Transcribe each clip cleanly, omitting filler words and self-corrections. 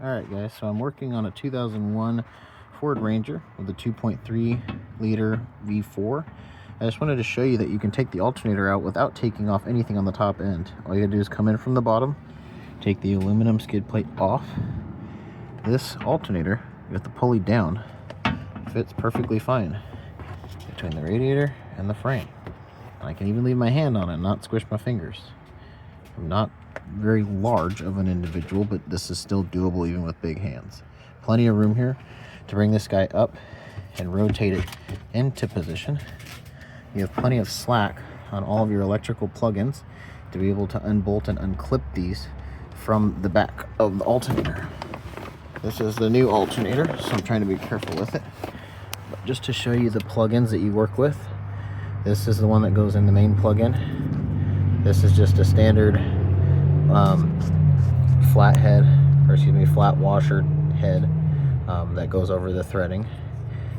Alright guys, so I'm working on a 2001 Ford Ranger with a 2.3 liter V4. I just wanted to show you that you can take the alternator out without taking off anything on the top end. All you gotta do is come in from the bottom, take the aluminum skid plate off. This alternator, with the pulley down, fits perfectly fine between the radiator and the frame. I can even leave my hand on it and not squish my fingers. I'm not very large of an individual, but this is still doable even with big hands. Plenty of room here to bring this guy up and rotate it into position. You have plenty of slack on all of your electrical plugins to be able to unbolt and unclip these from the back of the alternator. This is the new alternator, so I'm trying to be careful with it. But just to show you the plugins that you work with, this is the one that goes in the main plug-in. This is just a standard flat head, or excuse me, flat washer head that goes over the threading.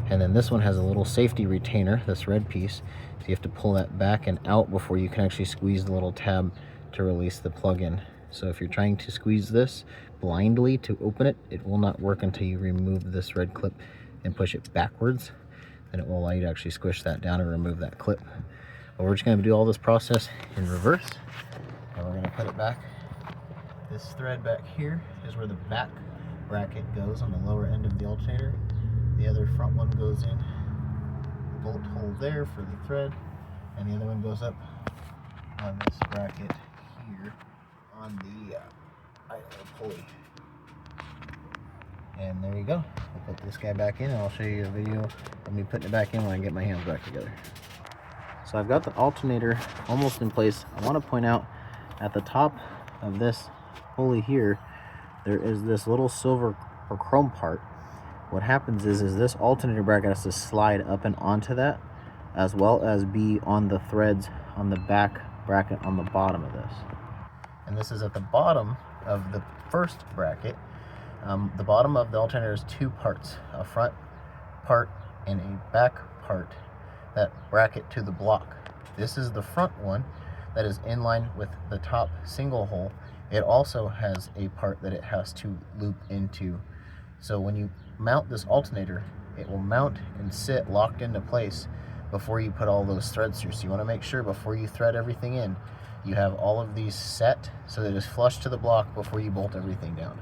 And then this one has a little safety retainer, this red piece, so you have to pull that back and out before you can actually squeeze the little tab to release the plug-in. So if you're trying to squeeze this blindly to open it, it will not work until you remove this red clip and push it backwards. Then it will allow you to actually squish that down and remove that clip. But we're just going to do all this process in reverse, and we're going to put it back. This thread back here is where the back bracket goes on the lower end of the alternator. The other front one goes in the bolt hole there for the thread, and the other one goes up on this bracket here on the pulley. And there you go. I'll put this guy back in, and I'll show you a video of me putting it back in when I get my hands back together. So I've got the alternator almost in place. I want to point out at the top of this pulley here, there is this little silver or chrome part. What happens is this alternator bracket has to slide up and onto that, as well as be on the threads on the back bracket on the bottom of this. And this is at the bottom of the first bracket. The bottom of the alternator is two parts, a front part and a back part that bracket to the block. This is the front one that is in line with the top single hole. It also has a part that it has to loop into. So when you mount this alternator, it will mount and sit locked into place before you put all those threads through. So you want to make sure before you thread everything in, you have all of these set so that it's flush to the block before you bolt everything down.